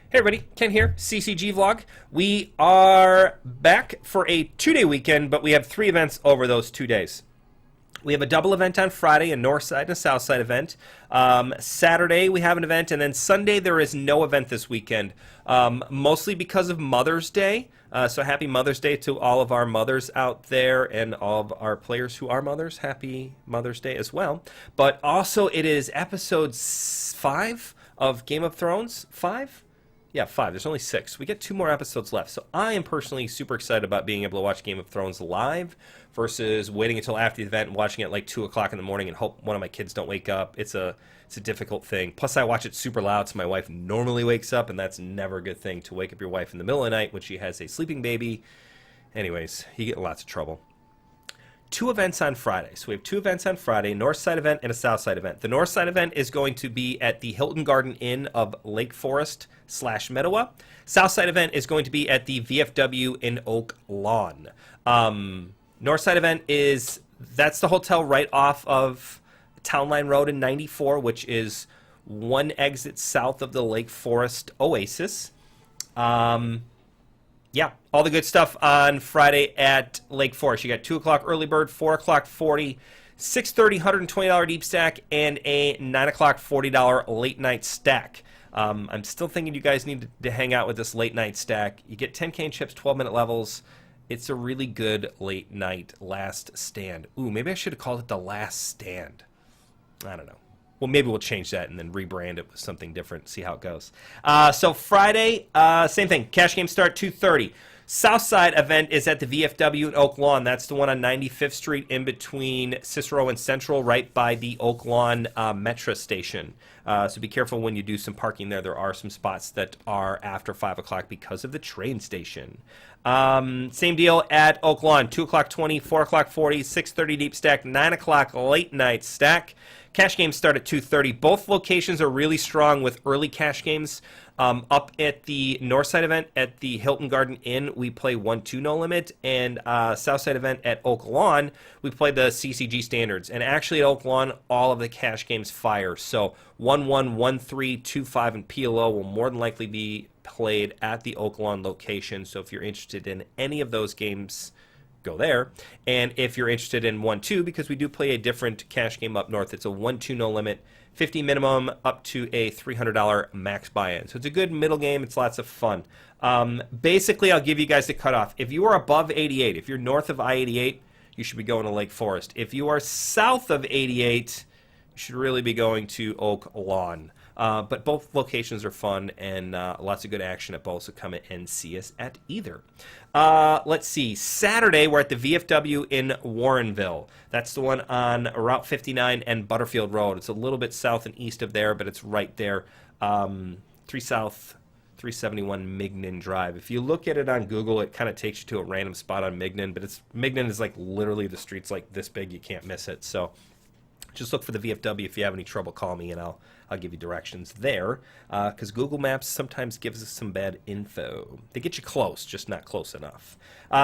Hey everybody, Ken here, CCG vlog. We are back for a 2-day weekend, but we have 3 events over those 2 days. We have a double event on Friday, a north side and a south side event. Saturday we have an event, and then Sunday there is no event this weekend, mostly because of Mother's Day. So happy Mother's Day to all of our mothers out there and all of our players who are mothers. Happy Mother's Day as well. But also it is episode 5 of Game of Thrones. 5? Yeah, 5. There's only 6. We get 2 more episodes left. So I am personally super excited about being able to watch Game of Thrones live versus waiting until after the event and watching it at like 2 o'clock in the morning and hope one of my kids don't wake up. It's a difficult thing. Plus, I watch it super loud, so my wife normally wakes up, and that's never a good thing to wake up your wife in the middle of the night when she has a sleeping baby. Anyways, you get in lots of trouble. 2 events on Friday. So we have 2 events on Friday, north side event and a south side event. The north side event is going to be at the Hilton Garden Inn of Lake Forest / Mettawa. South side event is going to be at the VFW in Oak Lawn. North side event that's the hotel right off of Town Line Road in 94, which is 1 exit south of the Lake Forest Oasis. Yeah, all the good stuff on Friday at Lake Forest. You got 2 o'clock early bird, 4 o'clock 40, 6:30 $120 deep stack, and a 9 o'clock $40 late night stack. I'm still thinking you guys need to hang out with this late night stack. You get 10K in chips, 12-minute levels. It's a really good late night last stand. Ooh, maybe I should have called it the last stand. I don't know. Well, maybe we'll change that and then rebrand it with something different, see how it goes. So Friday, same thing. Cash game start 2:30. Southside event is at the VFW in Oak Lawn. That's the one on 95th Street in between Cicero and Central, right by the Oak Lawn Metro station. So be careful when you do some parking there. There are some spots that are after 5 o'clock because of the train station. Same deal at Oak Lawn. 2 o'clock 20, 4 o'clock 40, 6:30 deep stack, 9 o'clock late night stack. Cash games start at 2:30. Both locations are really strong with early cash games. Up at the Northside event at the Hilton Garden Inn, we play 1-2 no limit, and Southside event at Oak Lawn, we play the CCG standards. And actually at Oak Lawn, all of the cash games fire. So 1-1, 1-3, 2-5, and PLO will more than likely be played at the Oak Lawn location. So if you're interested in any of those games, go there. And if you're interested in 1-2, because we do play a different cash game up north, it's a 1-2 no limit, 50 minimum up to a $300 max buy-in. So it's a good middle game. It's lots of fun. Basically, I'll give you guys the cutoff. If you are above 88, if you're north of I-88, you should be going to Lake Forest. If you are south of 88, you should really be going to Oak Lawn. But both locations are fun and lots of good action at both, so come and see us at either. Let's see. Saturday, we're at the VFW in Warrenville. That's the one on Route 59 and Butterfield Road. It's a little bit south and east of there, but it's right there. 3 South 371 Mignon Drive. If you look at it on Google, it kind of takes you to a random spot on Mignon, but Mignon is like literally the street's like this big. You can't miss it. So just look for the VFW. If you have any trouble, call me and I'll give you directions there, because Google Maps sometimes gives us some bad info. They get you close, just not close enough.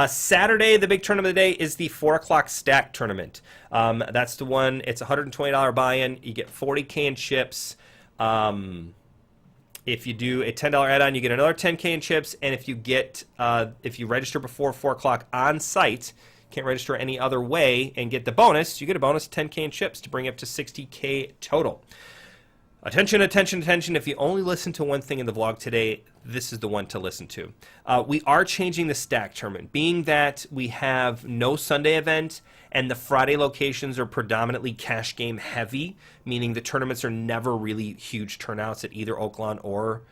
Saturday, the big tournament of the day is the 4 o'clock stack tournament. That's the one. It's a $120 buy-in. You get 40K in chips. If you do a $10 add-on, you get another 10K in chips. And if you register before 4 o'clock on site, can't register any other way and get the bonus, you get a bonus 10K in chips to bring up to 60K total. Attention, attention, attention. If you only listen to one thing in the vlog today, this is the one to listen to. We are changing the stack tournament, being that we have no Sunday event and the Friday locations are predominantly cash game heavy, meaning the tournaments are never really huge turnouts at either Oak Lawn or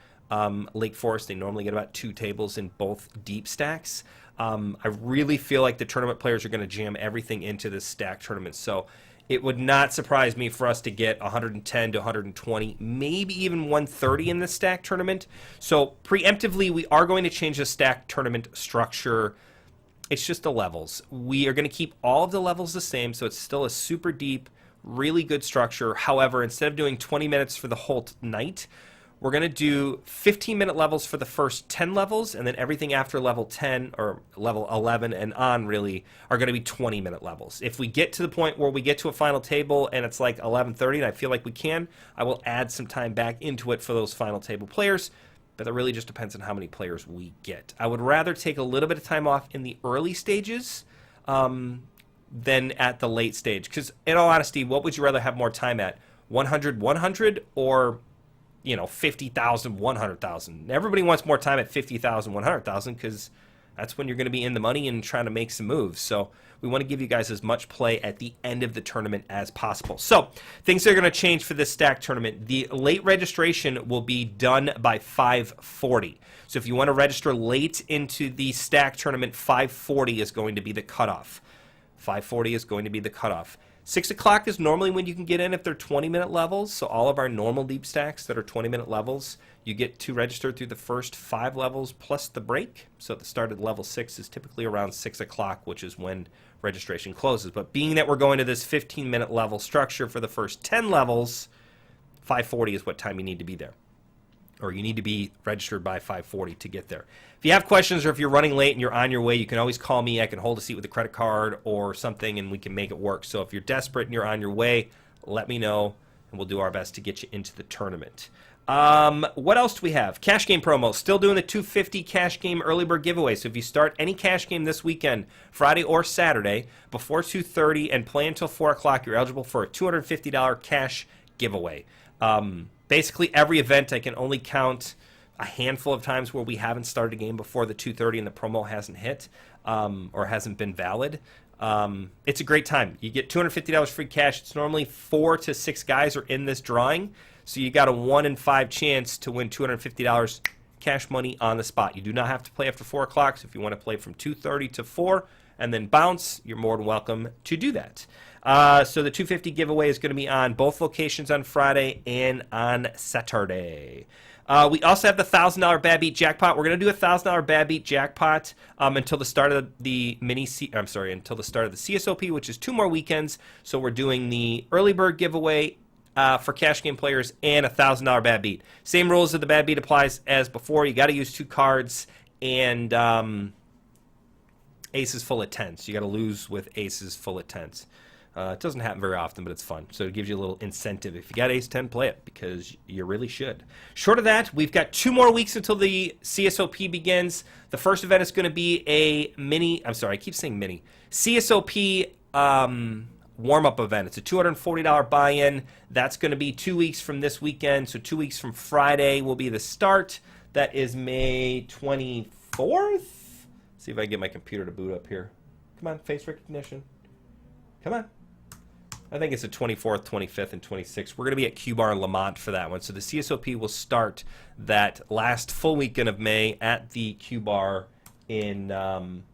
Lake Forest. They normally get about 2 tables in both deep stacks. I really feel like the tournament players are going to jam everything into this stack tournament. So it would not surprise me for us to get 110 to 120, maybe even 130 in this stack tournament. So preemptively, we are going to change the stack tournament structure. It's just the levels. We are going to keep all of the levels the same, so it's still a super deep, really good structure. However, instead of doing 20 minutes for the whole night, we're going to do 15-minute levels for the first 10 levels, and then everything after level 10 or level 11 and on really are going to be 20-minute levels. If we get to the point where we get to a final table and it's like 11:30 and I feel like we can, I will add some time back into it for those final table players. but that really just depends on how many players we get. I would rather take a little bit of time off in the early stages than at the late stage. Because in all honesty, what would you rather have more time at? 100, 100, or 50,000, 100,000? Everybody wants more time at 50,000, 100,000 because that's when you're going to be in the money and trying to make some moves. So we want to give you guys as much play at the end of the tournament as possible. So things are going to change for this stack tournament. The late registration will be done by 5:40. So if you want to register late into the stack tournament, 5:40 is going to be the cutoff. 5:40 is going to be the cutoff. 6 o'clock is normally when you can get in if they're 20-minute levels. So all of our normal deep stacks that are 20-minute levels, you get to register through the first 5 levels plus the break. So at the start of level 6 is typically around 6 o'clock, which is when registration closes. But being that we're going to this 15-minute level structure for the first 10 levels, 5:40 is what time you need to be there. Or you need to be registered by 5:40 to get there. If you have questions or if you're running late and you're on your way, you can always call me. I can hold a seat with a credit card or something, and we can make it work. So if you're desperate and you're on your way, let me know, and we'll do our best to get you into the tournament. What else do we have? Cash game promo. Still doing the 250 cash game early bird giveaway. So if you start any cash game this weekend, Friday or Saturday, before 2:30 and play until 4 o'clock, you're eligible for a $250 cash giveaway. Basically, every event I can only count a handful of times where we haven't started a game before the 2:30 and the promo hasn't hit or hasn't been valid. It's a great time. You get $250 free cash. It's normally 4 to 6 guys are in this drawing, so you got a 1 in 5 chance to win $250 cash money on the spot. You do not have to play after 4 o'clock, so if you want to play from 2:30 to 4 and then bounce, you're more than welcome to do that. So the 250 giveaway is going to be on both locations on Friday and on Saturday. We also have the $1,000 Bad Beat Jackpot. We're going to do a $1,000 Bad Beat Jackpot until the start of the until the start of the CSOP, which is 2 more weekends. So we're doing the early bird giveaway for cash game players and a $1,000 Bad Beat. Same rules of the Bad Beat applies as before. You got to use 2 cards and aces full of 10s. You got to lose with aces full of 10s. It doesn't happen very often, but it's fun. So it gives you a little incentive. If you got ace 10, play it, because you really should. Short of that, we've got 2 more weeks until the CSOP begins. The first event is going to be a CSOP warm-up event. It's a $240 buy-in. That's going to be 2 weeks from this weekend. So 2 weeks from Friday will be the start. That is May 24th. See if I can get my computer to boot up here. Come on, face recognition. Come on. I think it's the 24th, 25th, and 26th. We're going to be at Q-Bar in Lamont for that one. So the CSOP will start that last full weekend of May at the Q-Bar in Lamont.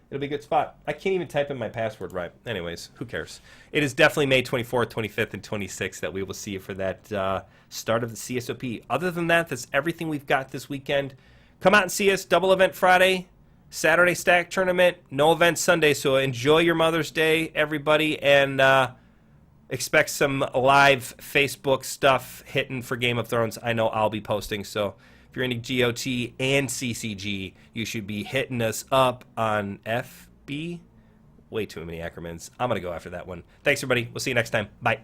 It'll be a good spot. I can't even type in my password right. Anyways, who cares? It is definitely May 24th, 25th, and 26th that we will see you for that start of the CSOP. Other than that, that's everything we've got this weekend. Come out and see us. Double event Friday. Saturday stack tournament, no event Sunday, so enjoy your Mother's Day, everybody, and expect some live Facebook stuff hitting for Game of Thrones. I know I'll be posting, so if you're into GOT and CCG, you should be hitting us up on FB. Way too many acronyms. I'm going to go after that one. Thanks, everybody. We'll see you next time. Bye.